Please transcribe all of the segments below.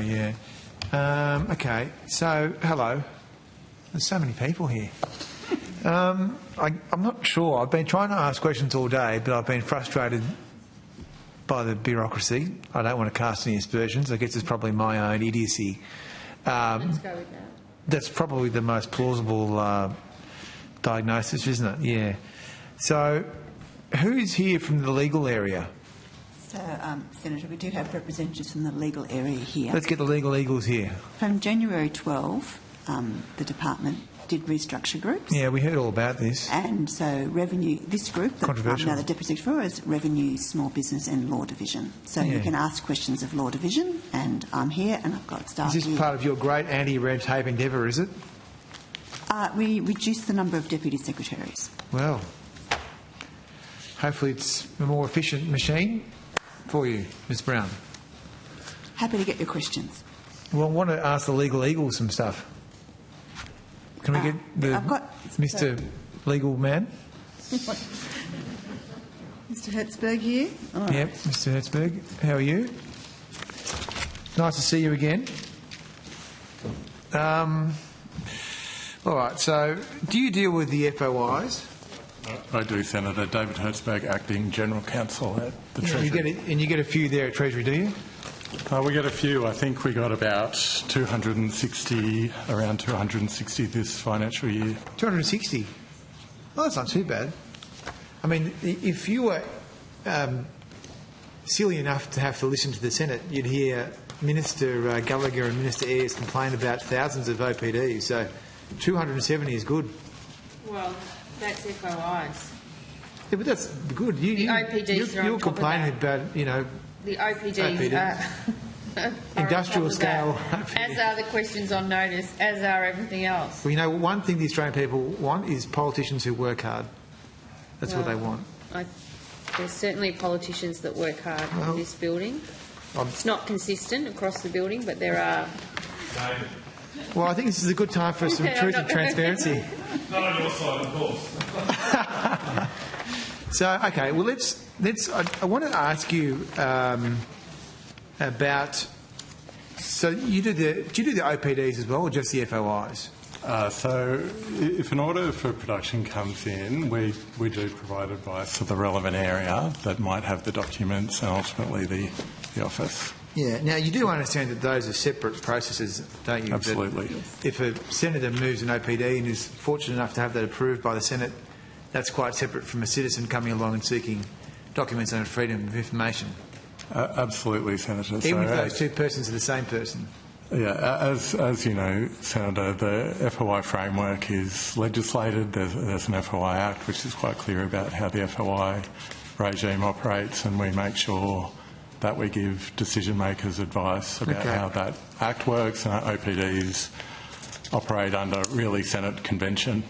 Yeah. Okay, so, hello. There's so many people here. I'm not sure. I've been trying to ask questions all day, but I've been frustrated by the bureaucracy. I don't want to cast any aspersions. I guess it's probably my own idiocy. Let's go with that. That's probably the most plausible diagnosis, isn't it? Yeah. So, who's here from the legal area? So, Senator, we do have representatives from the legal area here. Let's get the legal eagles here. From January 12, the department did restructure groups. Yeah, we heard all about this. And so revenue, this group that Controversial. now the Deputy Secretary for is Revenue, Small Business and Law Division. So Yeah. you can ask questions of Law Division, and I'm here and I've got staff Is this here. part of your great anti-red tape endeavour, is it? We reduced the number of Deputy Secretaries. Well, hopefully it's a more efficient machine for you, Ms Brown. Happy to get your questions. Well, I want to ask the legal eagles some stuff. Can we get the I've got- Mr. Legal Man? Mr Hertzberg here. All right. Yep, Mr. Hertzberg. How are you? Nice to see you again. All right, so do you deal with the FOIs? I do, Senator. David Hertzberg, Acting General Counsel at the Treasury. You get a few there at Treasury, do you? We get a few. I think we got about 260, around 260 this financial year. 260? Well, that's not too bad. I mean, if you were silly enough to have to listen to the Senate, you'd hear Minister Gallagher and Minister Ayres complain about thousands of OPDs, so 270 is good. Well, that's FOIs. Yeah, but that's good. The OPDs are on you're top of complaining that. about, The OPDs are industrial on top of that. scale OPD. As are the questions on notice, as are everything else. Well, one thing the Australian people want is politicians who work hard. That's what they want. There's certainly politicians that work hard in this building. It's not consistent across the building, but there are. Well, I think this is a good time for some truth and transparency. Not on your side, of course. So, okay, well, let's. I want to ask you about. So, do you do the OPDs as well, or just the FOIs? So if an order for production comes in, we do provide advice to the relevant area that might have the documents and ultimately the office. Yeah. Now, you do understand that those are separate processes, don't you? Absolutely. That if a senator moves an OPD and is fortunate enough to have that approved by the Senate, that's quite separate from a citizen coming along and seeking documents under freedom of information. Absolutely, Senator. Even if those two persons are the same person. Yeah, as you know, Senator, the FOI framework is legislated. There's an FOI Act which is quite clear about how the FOI regime operates, and we make sure that we give decision makers advice about how that Act works, and our OPDs operate under really Senate convention.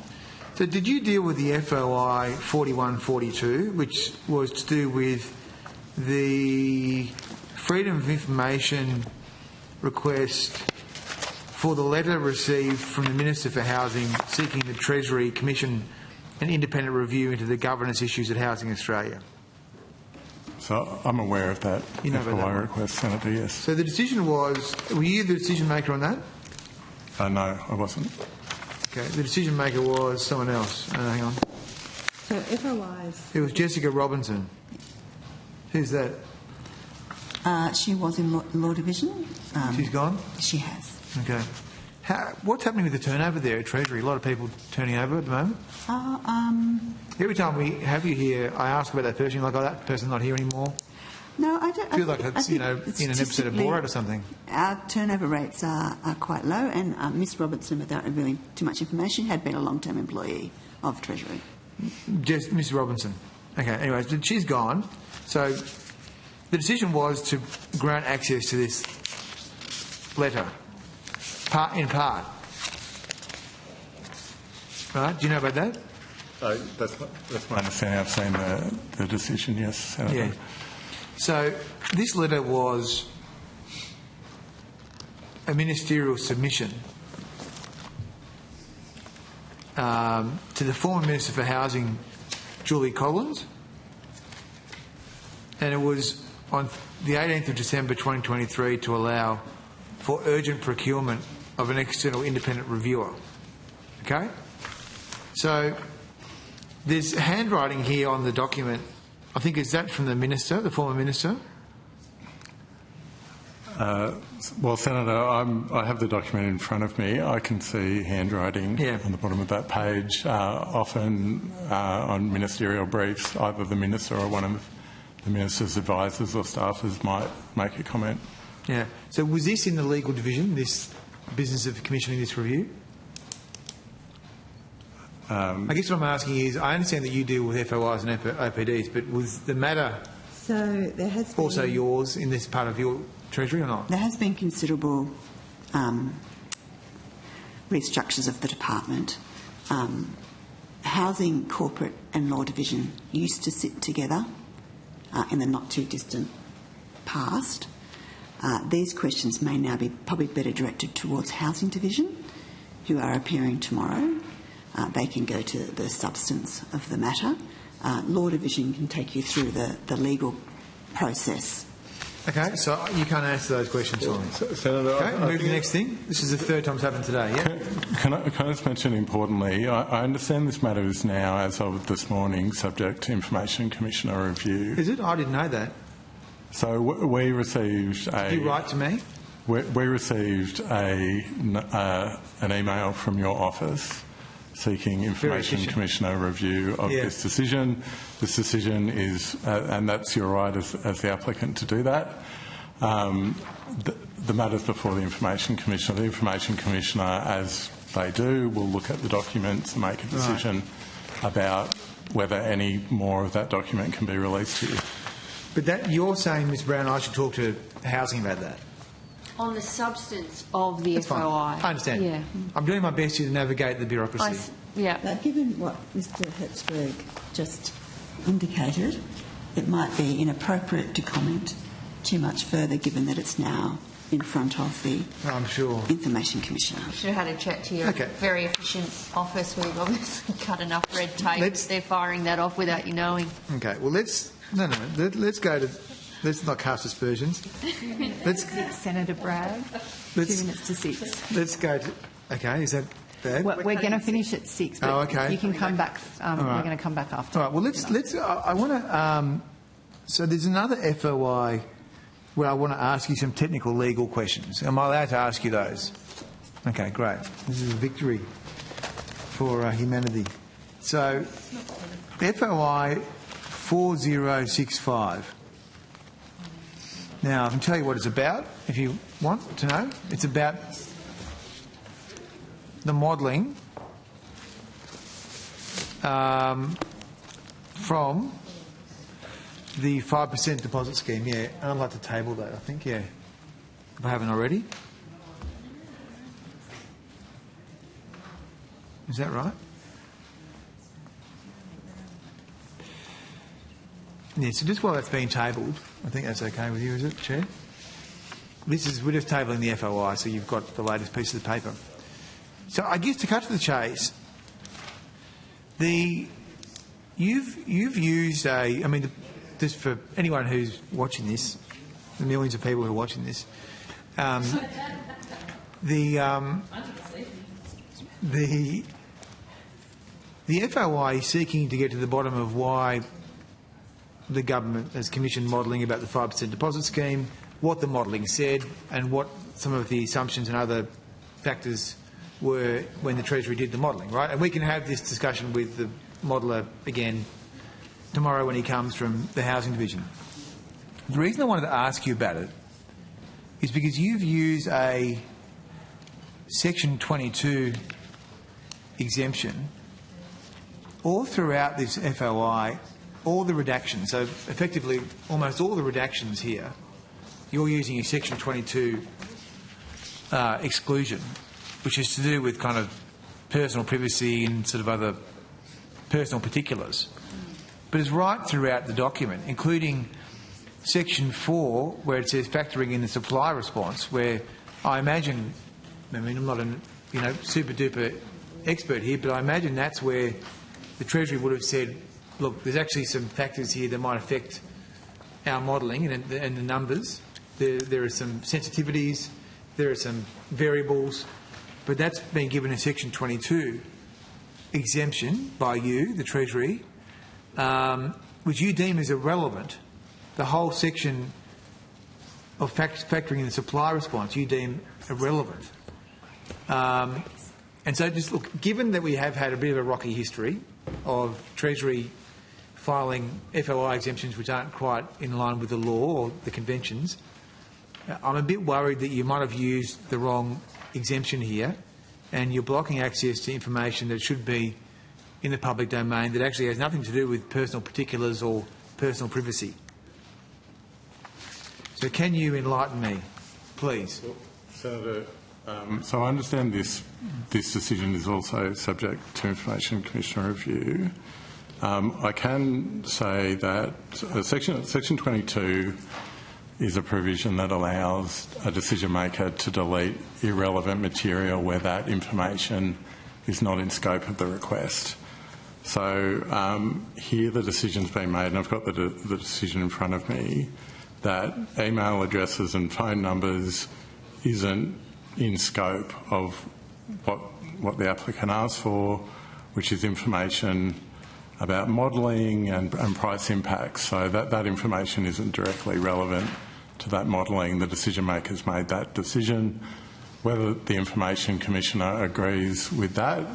So did you deal with the FOI 4142, which was to do with the Freedom of Information request for the letter received from the Minister for Housing seeking the Treasury commission an independent review into the governance issues at Housing Australia? So I'm aware of that FOI request, Senator, yes. So the decision was, were you the decision maker on that? No, I wasn't. Okay, the decision maker was someone else. Hang on. So FOIs. It was Jessica Robinson. Who's that? She was in Law Division. She's gone? She has. Okay. What's happening with the turnover there at Treasury? A lot of people turning over at the moment? Every time we have you here, I ask about that person, you're like, oh, that person's not here anymore. No, I don't. I feel like it's, in an episode of Borat or something. Our turnover rates are quite low, and Miss Robertson, without revealing too much information, had been a long-term employee of Treasury. Just Miss Robinson. Okay, anyways, she's gone. So the decision was to grant access to this letter, in part. Right? Do you know about that? That's my understanding. I've seen the decision, yes, Senator. Yeah. So this letter was a ministerial submission to the former Minister for Housing, Julie Collins, and it was on the 18th of December 2023 to allow for urgent procurement of an external independent reviewer. Okay? So there's handwriting here on the document. I think, is that from the Minister, the former Minister? Well, Senator, I have the document in front of me. I can see handwriting on the bottom of that page. Often on ministerial briefs, either the Minister or one of the Minister's advisors or staffers might make a comment. Yeah. So was this in the legal division, this business of commissioning this review? I guess what I'm asking is, I understand that you deal with FOIs and OPDs, but was the matter there has been, also yours in this part of your Treasury or not? There has been considerable restructures of the department. Housing, Corporate and Law Division used to sit together in the not too distant past. These questions may now be probably better directed towards Housing Division, who are appearing tomorrow. They can go to the substance of the matter. Law Division can take you through the legal process. Okay, so you can't answer those questions for me. Senator, okay, move to the next thing. This is the third time it's happened today, yeah? Can I just mention importantly, I understand this matter is now, as of this morning, subject to Information Commissioner review. Is it? I didn't know that. So we received a... Did you write to me? We received an email from your office seeking Information Commissioner review of this decision. This decision is, and that's your right as the applicant to do that. The matter's before the Information Commissioner. The Information Commissioner, as they do, will look at the documents and make a decision about whether any more of that document can be released to you. But that you're saying, Ms Brown, I should talk to Housing about that? On the substance of the That's FOI. Fine. I understand. Yeah. I'm doing my best here to navigate the bureaucracy. But given what Mr Hertzberg just indicated, it might be inappropriate to comment too much further, given that it's now in front of the I'm sure. Information Commissioner. You should have had a chat to your very efficient office where you've obviously cut enough red tape. They're firing that off without you knowing. Okay, well, let's go to... Let's not cast aspersions. Senator Bragg. 2 minutes to 6. Let's go to... Okay, is that bad? We're going to finish at 6, but okay. You can come back. Right. We're going to come back after. All right, well, let's... I want to... so there's another FOI where I want to ask you some technical legal questions. Am I allowed to ask you those? Okay, great. This is a victory for humanity. So, FOI 4065. Now, I can tell you what it's about, if you want to know. It's about the modelling from the 5% deposit scheme, yeah. And I'd like to table that, I think, yeah, if I haven't already. Is that right? Yeah, so just while that's being tabled, I think that's okay with you, is it, Chair? We're just tabling the FOI, so you've got the latest piece of the paper. So I guess to cut to the chase, you've used just for anyone who's watching this, the millions of people who are watching this, the FOI is seeking to get to the bottom of why the government has commissioned modelling about the 5% deposit scheme, what the modelling said, and what some of the assumptions and other factors were when the Treasury did the modelling, right? And we can have this discussion with the modeller again tomorrow when he comes from the Housing Division. The reason I wanted to ask you about it is because you've used a Section 22 exemption all throughout this FOI. All the redactions, so effectively almost all the redactions here, you're using a Section 22 exclusion, which is to do with kind of personal privacy and sort of other personal particulars. But it's right throughout the document, including Section 4, where it says factoring in the supply response, where I imagine, I'm not a super duper expert here, but I imagine that's where the Treasury would have said, look, there's actually some factors here that might affect our modelling and the numbers. There are some sensitivities there are some variables, but that's been given a Section 22 exemption by you, the Treasury, which you deem as irrelevant. The whole section of factoring in the supply response you deem irrelevant. And so just look, given that we have had a bit of a rocky history of Treasury filing FOI exemptions which aren't quite in line with the law or the conventions, I'm a bit worried that you might have used the wrong exemption here and you're blocking access to information that should be in the public domain that actually has nothing to do with personal particulars or personal privacy. So can you enlighten me, please? Senator, so I understand this decision is also subject to Information Commissioner review. I can say that Section 22 is a provision that allows a decision maker to delete irrelevant material where that information is not in scope of the request. So here the decision's been made, and I've got the decision in front of me, that email addresses and phone numbers isn't in scope of what the applicant asked for, which is information about modelling and price impacts. So that information isn't directly relevant to that modelling. The decision maker's made that decision. Whether the Information Commissioner agrees with that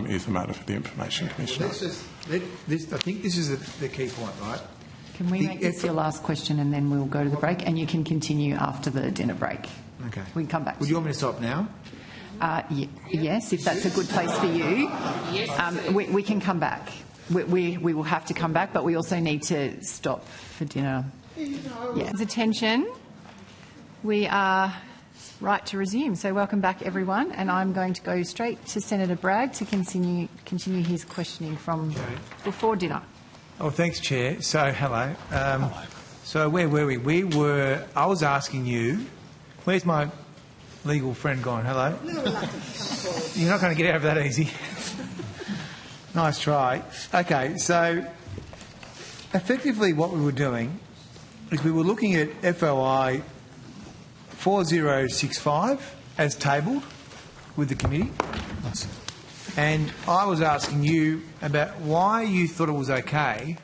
is a matter for the Information Commissioner. I think this is the key point, right? Can we make this your last question and then we'll go to the break, and you can continue after the dinner break. Okay. We can come back. Would you want me to stop now? Yes, if that's a good place for you. Yes. We can come back. We will have to come back, but we also need to stop for dinner. Yes. Attention. We are right to resume. So welcome back, everyone. And I'm going to go straight to Senator Bragg to continue his questioning from before dinner. Oh, thanks, Chair. So, hello. So where were we? I was asking you, where's my legal friend gone? Hello? You're not going to get out of that easy. Nice try. Okay, so effectively what we were doing is we were looking at FOI 4065 as tabled with the committee. And I was asking you about why you thought it was okay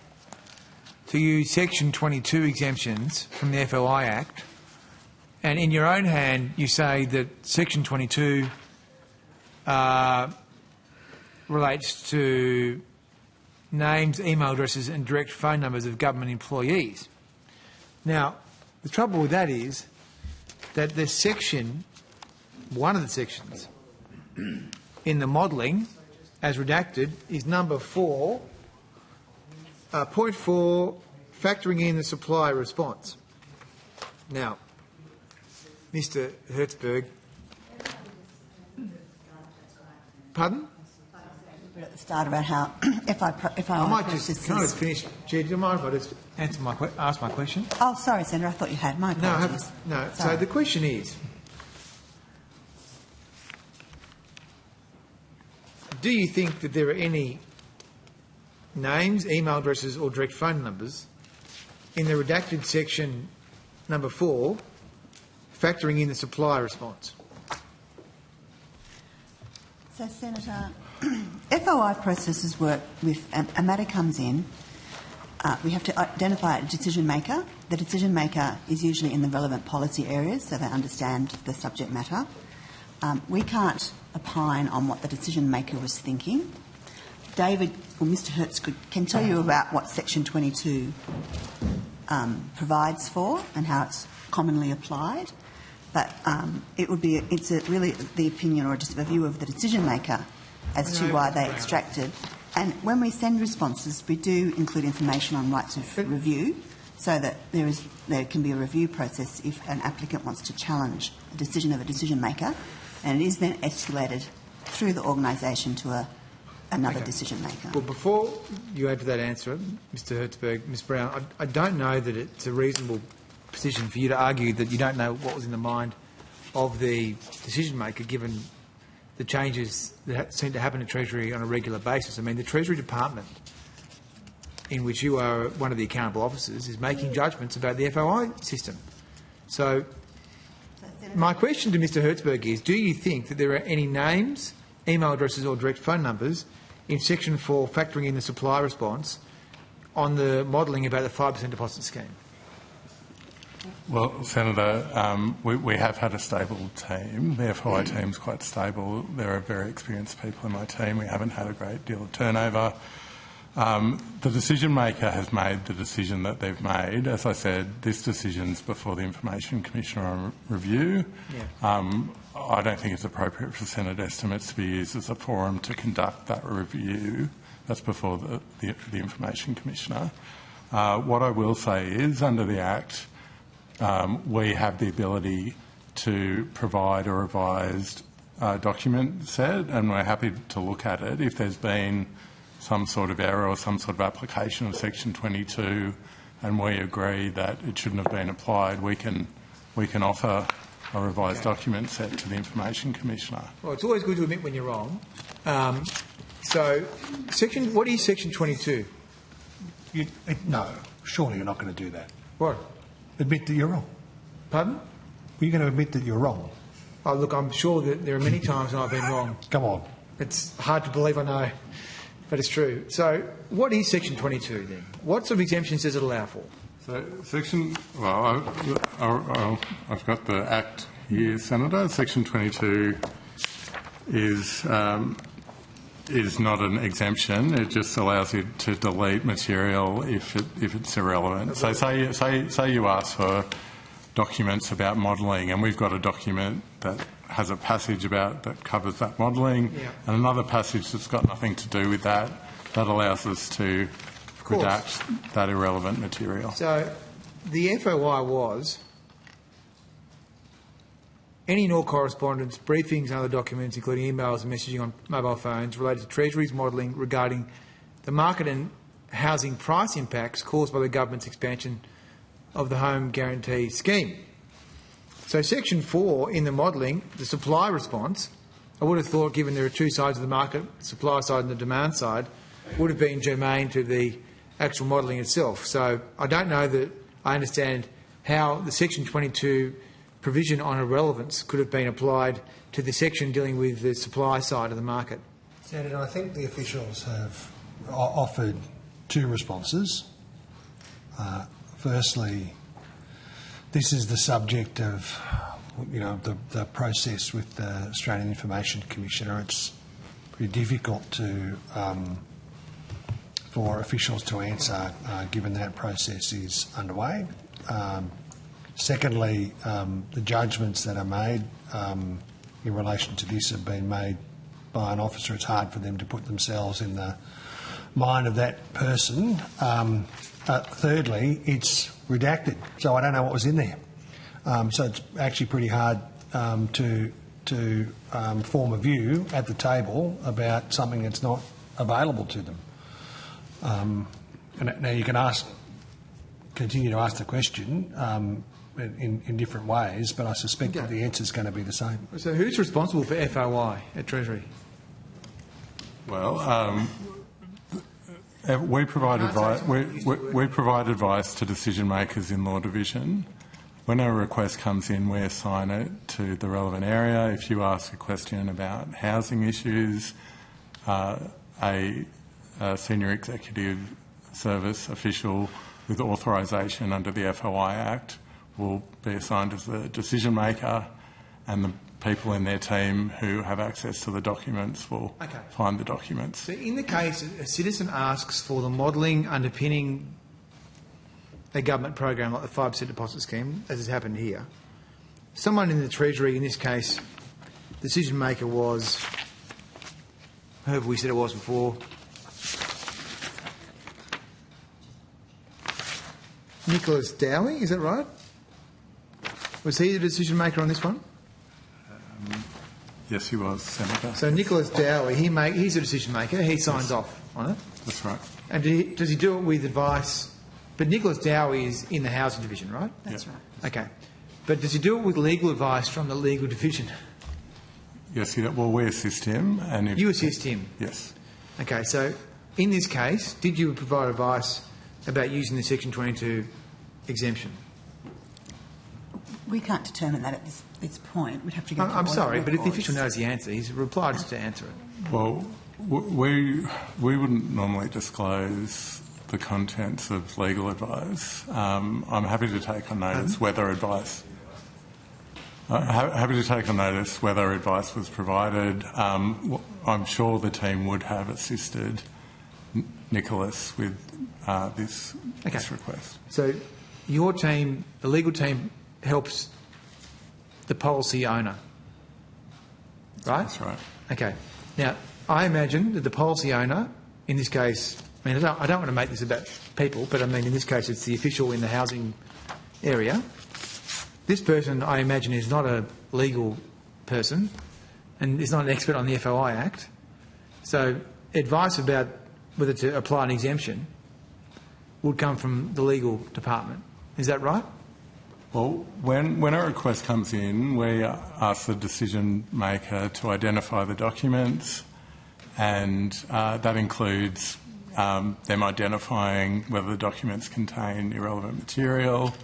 to use Section 22 exemptions from the FOI Act, and in your own hand you say that Section 22 relates to names, email addresses and direct phone numbers of government employees. Now, the trouble with that is that the section, one of the sections in the modelling, as redacted, is number 4, point 4, factoring in the supply response. Now, Mr. Hertzberg, pardon? At the start about how I might just kind of finish. Chair, do you mind if I just ask my question? Oh, sorry, Senator, I thought you had. My apologies. No. Sorry. So the question is, do you think that there are any names, email addresses or direct phone numbers in the redacted section number 4 factoring in the supply response? So, Senator, FOI processes work with a matter comes in. We have to identify a decision maker. The decision maker is usually in the relevant policy areas, so they understand the subject matter. We can't opine on what the decision maker was thinking. David, or Mr. Hertz, can tell you about what Section 22 provides for and how it's commonly applied. But it's really the opinion or just a view of the decision maker as to why they extracted. And when we send responses, we do include information on rights of review, so that there can be a review process if an applicant wants to challenge a decision of a decision maker, and it is then escalated through the organisation to another decision maker. Well, before you add to that answer, Mr. Hertzberg, Ms. Brown, I don't know that it's a reasonable position for you to argue that you don't know what was in the mind of the decision maker, given the changes that seem to happen to Treasury on a regular basis. I mean, the Treasury Department, in which you are one of the accountable officers, is making judgments about the FOI system. So my question to Mr Hertzberg is, do you think that there are any names, email addresses or direct phone numbers in Section 4 factoring in the supply response on the modelling about the 5% deposit scheme? Well, Senator, we have had a stable team. The FOI team's quite stable. There are very experienced people in my team. We haven't had a great deal of turnover. The decision maker has made the decision that they've made. As I said, this decision's before the Information Commissioner on review. Yeah. I don't think it's appropriate for Senate estimates to be used as a forum to conduct that review. That's before the Information Commissioner. What I will say is, under the Act, we have the ability to provide a revised document set, and we're happy to look at it. If there's been some sort of error or some sort of application of Section 22 and we agree that it shouldn't have been applied, we can offer a revised document set to the Information Commissioner. Well, it's always good to admit when you're wrong. What is Section 22? No, surely you're not going to do that. What? Admit that you're wrong. Pardon? You're going to admit that you're wrong. Oh, look, I'm sure that there are many times when I've been wrong. Come on. It's hard to believe, I know, but it's true. So what is Section 22 then? What sort of exemptions does it allow for? So I've got the Act here, Senator. Section 22 is not an exemption. It just allows you to delete material if it's irrelevant. So say you ask for documents about modelling, and we've got a document that has a passage that covers that modelling, and another passage that's got nothing to do with that. That allows us to redact that irrelevant material. So the FOI was any and all correspondence, briefings and other documents, including emails and messaging on mobile phones related to Treasury's modelling regarding the market and housing price impacts caused by the government's expansion of the home guarantee scheme. So Section 4 in the modelling, the supply response, I would have thought, given there are two sides of the market, the supply side and the demand side, would have been germane to the actual modelling itself. So I don't know that I understand how the Section 22 provision on irrelevance could have been applied to the section dealing with the supply side of the market. Senator, I think the officials have offered two responses. Firstly, this is the subject of, the process with the Australian Information Commissioner. It's pretty difficult for officials to answer, given that process is underway. Secondly, the judgments that are made in relation to this have been made by an officer. It's hard for them to put themselves in the mind of that person. Thirdly, it's redacted, so I don't know what was in there. So it's actually pretty hard to form a view at the table about something that's not available to them. And now you can continue to ask the question in different ways, but I suspect that the answer is going to be the same. So who's responsible for FOI at Treasury? Well, we provide advice. We provide advice to decision makers in Law Division. When a request comes in, we assign it to the relevant area. If you ask a question about housing issues, a senior executive service official with authorisation under the FOI Act will be assigned as the decision maker, and the people in their team who have access to the documents will find the documents. So in the case a citizen asks for the modelling underpinning a government program like the 5% deposit scheme, as has happened here, someone in the Treasury, in this case, the decision maker was, whoever we said it was before, Nicholas Dowie, is that right? Was he the decision maker on this one? Yes, he was, Senator. So Nicholas Dowie, he's a decision maker. He signs off on it. That's right. And does he do it with advice? But Nicholas Dowie is in the Housing Division, right? That's right. Okay. But does he do it with legal advice from the Legal Division? Yes, we assist him. And you assist him? Yes. Okay, so in this case, did you provide advice about using the Section 22 exemption? We can't determine that its point, we'd have to go. I'm sorry, but if the official knows the answer, he's replied to answer it. Well, we wouldn't normally disclose the contents of legal advice. I'm happy to take on notice whether advice. Happy to take on notice whether advice was provided. I'm sure the team would have assisted Nicholas with this request. So your team, the legal team, helps the policy owner, right? That's right. Okay. Now, I imagine that the policy owner, in this case, I mean, I don't want to make this about people, but I mean, in this case, it's the official in the housing area. This person, I imagine, is not a legal person and is not an expert on the FOI Act. So advice about whether to apply an exemption would come from the legal department. Is that right? Well, when a request comes in, we ask the decision maker to identify the documents, and that includes them identifying whether the documents contain irrelevant material.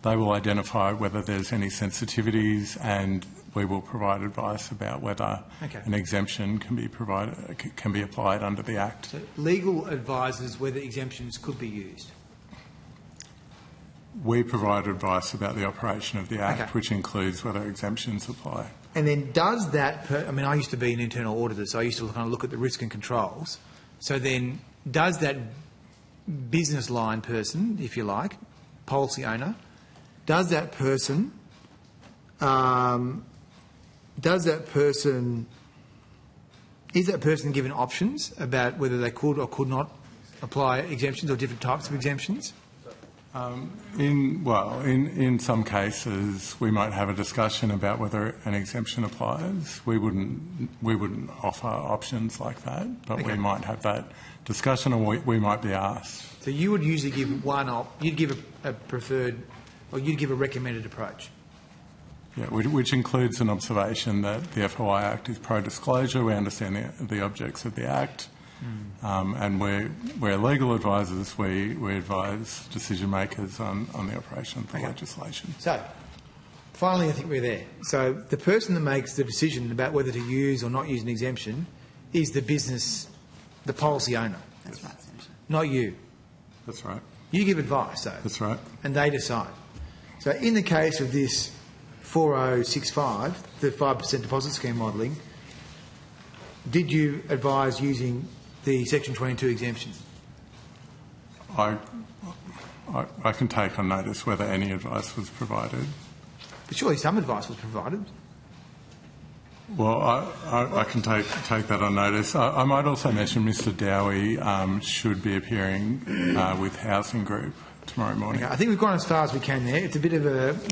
They will identify whether there's any sensitivities, and we will provide advice about whether an exemption can be applied under the Act. So legal advises whether exemptions could be used. We provide advice about the operation of the Act, which includes whether exemptions apply. And then does that, I mean, I used to be an internal auditor, so I used to kind of look at the risk and controls. So then does that business line person, if you like, policy owner, is that person given options about whether they could or could not apply exemptions or different types of exemptions? In some cases, we might have a discussion about whether an exemption applies. We wouldn't offer options like that, but we might have that discussion, or we might be asked. So you would usually give you'd give a preferred, or you'd give a recommended approach. Yeah, which includes an observation that the FOI Act is pro-disclosure. We understand the objects of the Act. And we're legal advisors. We advise decision makers on the operation of the legislation. So, finally, I think we're there. So, the person that makes the decision about whether to use or not use an exemption is the business, the policy owner. That's right, Senator. Not you. That's right. You give advice, though. That's right. And they decide. So, in the case of this 4065, the 5% deposit scheme modelling, did you advise using the Section 22 exemption? I can take on notice whether any advice was provided. But surely some advice was provided. Well, I can take that on notice. I might also mention Mr Dowie should be appearing with Housing Group tomorrow morning. Okay, I think we've gone as far as we can there. It's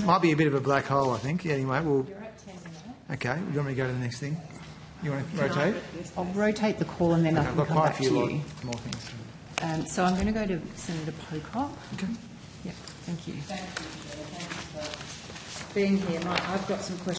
might be a bit of a black hole, I think. Anyway, You're at 10 now. Okay, you want me to go to the next thing? You want to rotate? I'll rotate the call and then I can come back to you. More things. So I'm going to go to Senator Pocock. Okay. Yep, thank you. Thank you, Chair. Thanks for being here. I've got some questions.